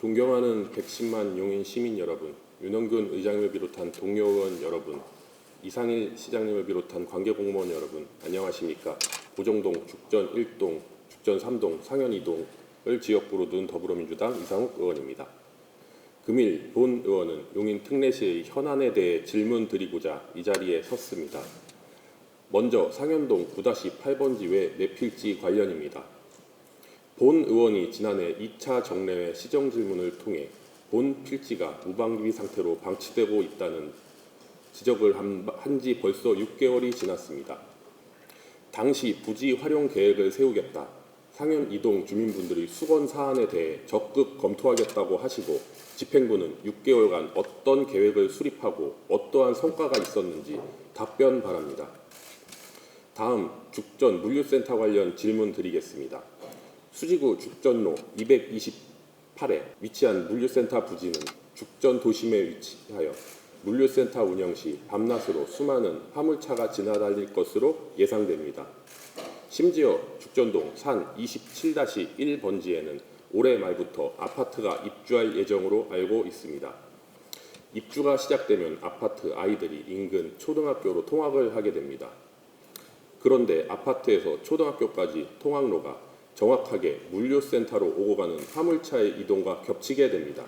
존경하는 110만 용인 시민 여러분, 윤원근 의장님을 비롯한 동료 의원 여러분, 이상일 시장님을 비롯한 관계공무원 여러분, 안녕하십니까? 보정동, 죽전 1동, 죽전 3동, 상현 2동을 지역구로 둔 더불어민주당 이상욱 의원입니다. 금일 본 의원은 용인 특례시의 현안에 대해 질문 드리고자 이 자리에 섰습니다. 먼저 상현동 9-8번지 외 내필지 관련입니다. 본 의원이 지난해 2차 정례회 시정 질문을 통해 본 필지가 무방비 상태로 방치되고 있다는 지적을 한 지 벌써 6개월이 지났습니다. 당시 부지 활용 계획을 세우겠다, 상현 2동 주민분들이 수건 사안에 대해 적극 검토하겠다고 하시고 집행부는 6개월간 어떤 계획을 수립하고 어떠한 성과가 있었는지 답변 바랍니다. 다음 죽전 물류센터 관련 질문 드리겠습니다. 수지구 죽전로 228에 위치한 물류센터 부지는 죽전 도심에 위치하여 물류센터 운영 시 밤낮으로 수많은 화물차가 지나다닐 것으로 예상됩니다. 심지어 죽전동 산 27-1번지에는 올해 말부터 아파트가 입주할 예정으로 알고 있습니다. 입주가 시작되면 아파트 아이들이 인근 초등학교로 통학을 하게 됩니다. 그런데 아파트에서 초등학교까지 통학로가 정확하게 물류센터로 오고 가는 화물차의 이동과 겹치게 됩니다.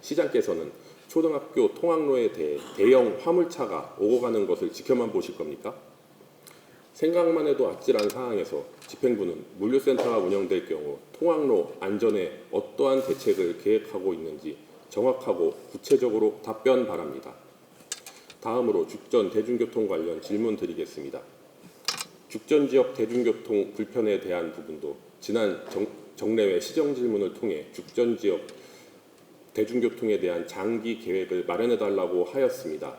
시장께서는 초등학교 통학로에 대해 대형 화물차가 오고 가는 것을 지켜만 보실 겁니까? 생각만 해도 아찔한 상황에서 집행부는 물류센터가 운영될 경우 통학로 안전에 어떠한 대책을 계획하고 있는지 정확하고 구체적으로 답변 바랍니다. 다음으로 죽전 대중교통 관련 질문 드리겠습니다. 죽전 지역 대중교통 불편에 대한 부분도 지난 정례회 시정 질문을 통해 죽전 지역 대중교통에 대한 장기 계획을 마련해달라고 하였습니다.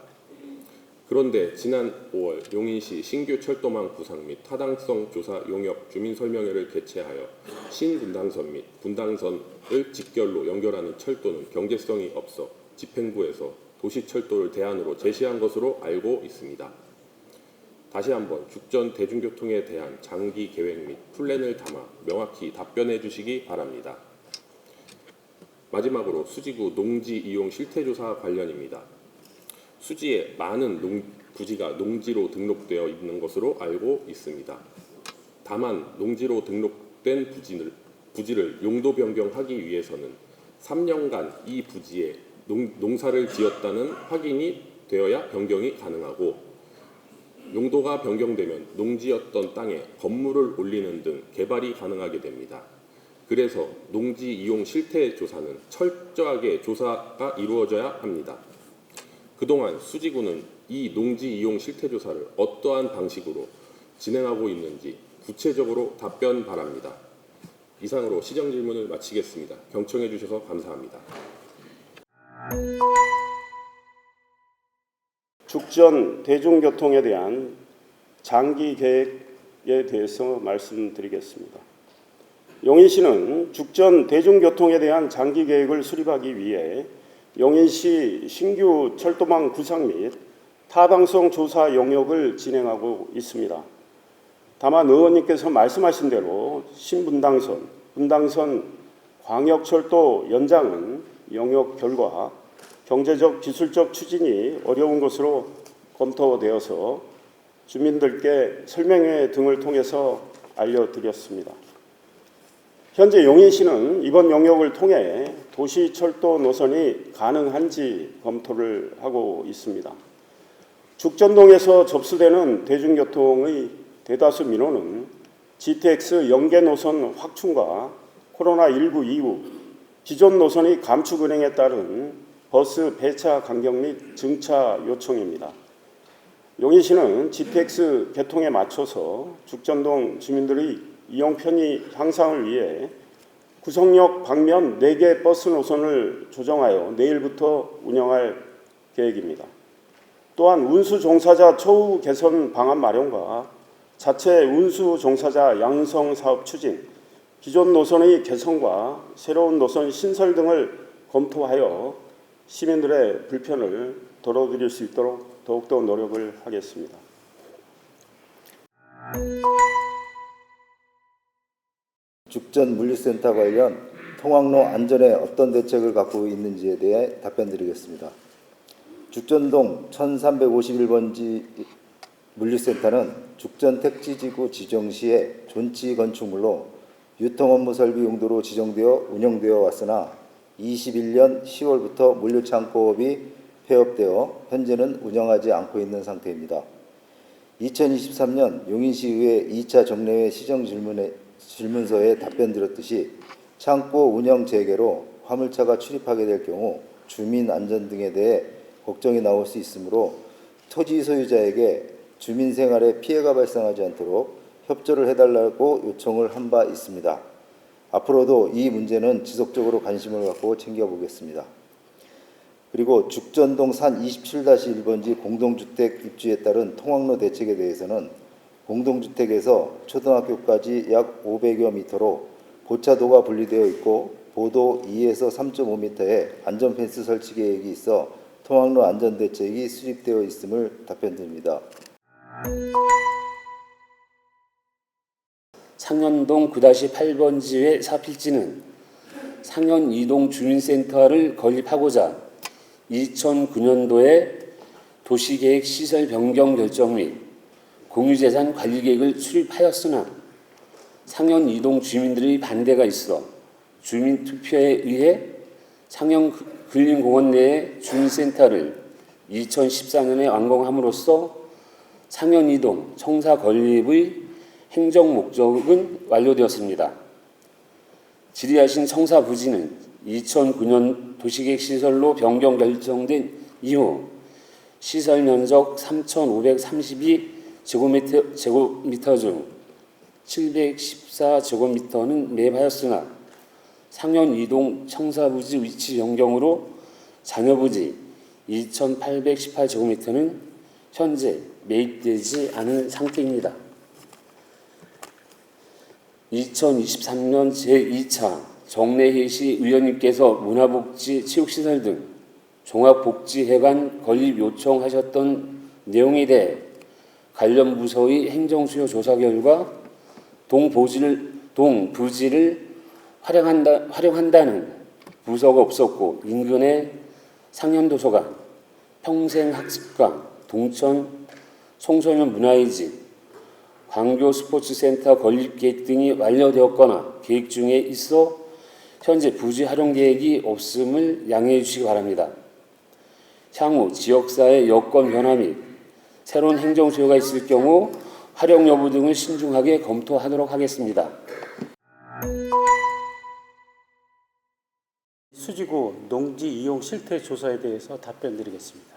그런데 지난 5월 용인시 신규 철도망 구상 및 타당성 조사 용역 주민설명회를 개최하여 신분당선 및 분당선을 직결로 연결하는 철도는 경제성이 없어 집행부에서 도시철도를 대안으로 제시한 것으로 알고 있습니다. 다시 한번 죽전 대중교통에 대한 장기 계획 및 플랜을 담아 명확히 답변해 주시기 바랍니다. 마지막으로 수지구 농지 이용 실태조사 관련입니다. 수지에 많은 부지가 농지로 등록되어 있는 것으로 알고 있습니다. 다만 농지로 등록된 부지를 용도 변경하기 위해서는 3년간 이 부지에 농사를 지었다는 확인이 되어야 변경이 가능하고, 용도가 변경되면 농지였던 땅에 건물을 올리는 등 개발이 가능하게 됩니다. 그래서 농지 이용 실태 조사는 철저하게 조사가 이루어져야 합니다. 그동안 수지구는 이 농지 이용 실태 조사를 어떠한 방식으로 진행하고 있는지 구체적으로 답변 바랍니다. 이상으로 시정 질문을 마치겠습니다. 경청해 주셔서 감사합니다. 죽전 대중교통에 대한 장기 계획에 대해서 말씀드리겠습니다. 용인시는 죽전 대중교통에 대한 장기 계획을 수립하기 위해 용인시 신규 철도망 구상 및 타당성 조사 용역을 진행하고 있습니다. 다만 의원님께서 말씀하신 대로 신분당선, 분당선 광역철도 연장은 용역 결과 경제적, 기술적 추진이 어려운 것으로 검토되어서 주민들께 설명회 등을 통해서 알려드렸습니다. 현재 용인시는 이번 용역을 통해 도시철도 노선이 가능한지 검토를 하고 있습니다. 죽전동에서 접수되는 대중교통의 대다수 민원은 GTX 연계 노선 확충과 코로나19 이후 기존 노선이 감축 운행에 따른 버스 배차 간격 및 증차 요청입니다. 용인시는 GTX 개통에 맞춰서 죽전동 주민들의 이용 편의 향상을 위해 구성역 방면 4개 버스 노선을 조정하여 내일부터 운영할 계획입니다. 또한 운수 종사자 처우 개선 방안 마련과 자체 운수 종사자 양성 사업 추진, 기존 노선의 개선과 새로운 노선 신설 등을 검토하여 시민들의 불편을 덜어드릴 수 있도록 더욱더 노력을 하겠습니다. 죽전 물류센터 관련 통학로 안전에 어떤 대책을 갖고 있는지에 대해 답변드리겠습니다. 죽전동 1351번지 물류센터는 죽전 택지지구 지정 시에 존치 건축물로 유통업무 설비 용도로 지정되어 운영되어 왔으나 21년 10월부터 물류창고업이 폐업되어 현재는 운영하지 않고 있는 상태입니다. 2023년 용인시의회 2차 정례회 시정질문서에 답변드렸듯이 창고 운영 재개로 화물차가 출입하게 될 경우 주민 안전 등에 대해 걱정이 나올 수 있으므로 토지 소유자에게 주민 생활에 피해가 발생하지 않도록 협조를 해달라고 요청을 한 바 있습니다. 앞으로도 이 문제는 지속적으로 관심을 갖고 챙겨보겠습니다. 그리고 죽전동 산 27-1번지 공동주택 입주에 따른 통학로 대책에 대해서는 공동주택에서 초등학교까지 약 500여 미터로 보차도가 분리되어 있고 보도 2에서 3.5m의 안전펜스 설치 계획이 있어 통학로 안전대책이 수립되어 있음을 답변드립니다. 상현동 9-8번지의 사필지는 상현 이동 주민센터를 건립하고자 2009년도에 도시계획 시설 변경 결정 및 공유재산 관리계획을 수립하였으나 상현 이동 주민들의 반대가 있어 주민투표에 의해 상현 근린공원 내의 주민센터를 2014년에 완공함으로써 상현 이동 청사 건립의 행정 목적은 완료되었습니다. 질의하신 청사 부지는 2009년 도시계획 시설로 변경 결정된 이후 시설 면적 3,532제곱미터 중 714제곱미터는 매입하였으나 상현 이동 청사 부지 위치 변경으로 잔여 부지 2,818제곱미터는 현재 매입되지 않은 상태입니다. 2023년 제2차 정례회 시 의원님께서 문화복지, 체육시설 등 종합복지회관 건립 요청하셨던 내용에 대해 관련 부서의 행정수요 조사 결과 동부지를 활용한다는 부서가 없었고 인근의 상현도서관, 평생학습관, 동천 청소년 문화의 집, 광교 스포츠센터 건립 계획 등이 완료되었거나 계획 중에 있어 현재 부지 활용 계획이 없음을 양해해 주시기 바랍니다. 향후 지역사회 여건 변화 및 새로운 행정 수요가 있을 경우 활용 여부 등을 신중하게 검토하도록 하겠습니다. 수지구 농지 이용 실태 조사에 대해서 답변드리겠습니다.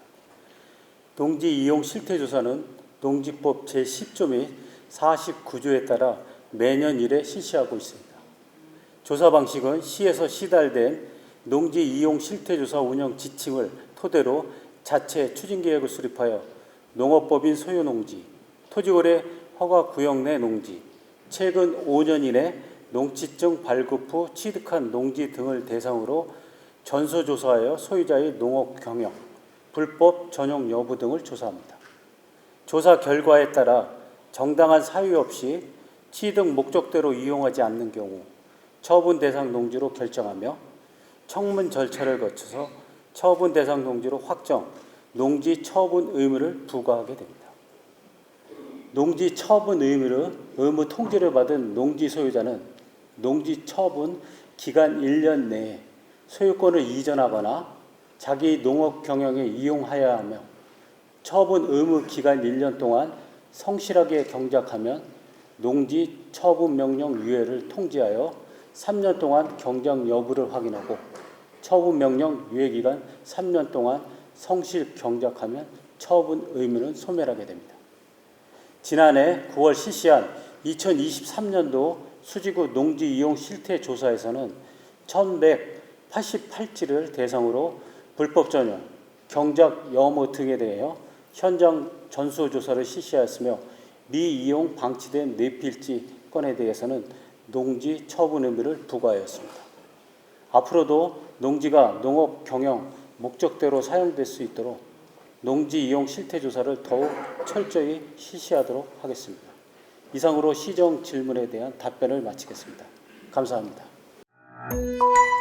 농지 이용 실태 조사는 농지법 제10조 및 49조에 따라 매년 1회 실시하고 있습니다. 조사 방식은 시에서 시달된 농지 이용 실태조사 운영 지침을 토대로 자체 추진계획을 수립하여 농업법인 소유농지, 토지거래 허가 구역 내 농지, 최근 5년 이내 농지증 발급 후 취득한 농지 등을 대상으로 전수조사하여 소유자의 농업 경영, 불법 전용 여부 등을 조사합니다. 조사 결과에 따라 정당한 사유 없이 취득 목적대로 이용하지 않는 경우 처분 대상 농지로 결정하며 청문 절차를 거쳐서 처분 대상 농지로 확정, 농지 처분 의무를 부과하게 됩니다. 농지 처분 의무 통지를 받은 농지 소유자는 농지 처분 기간 1년 내에 소유권을 이전하거나 자기 농업 경영에 이용하여야 하며 처분 의무 기간 1년 동안 성실하게 경작하면 농지 처분 명령 유예를 통지하여 3년 동안 경작 여부를 확인하고 처분 명령 유예 기간 3년 동안 성실 경작하면 처분 의무는 소멸하게 됩니다. 지난해 9월 실시한 2023년도 수지구 농지 이용 실태 조사에서는 1,188지를 대상으로 불법 전용, 경작 여무 등에 대하여 현장 전수조사를 실시하였으며 미이용 방치된 뇌필지 건에 대해서는 농지 처분 의무를 부과하였습니다. 앞으로도 농지가 농업 경영 목적대로 사용될 수 있도록 농지 이용 실태 조사를 더욱 철저히 실시하도록 하겠습니다. 이상으로 시정 질문에 대한 답변을 마치겠습니다. 감사합니다. 있습니다.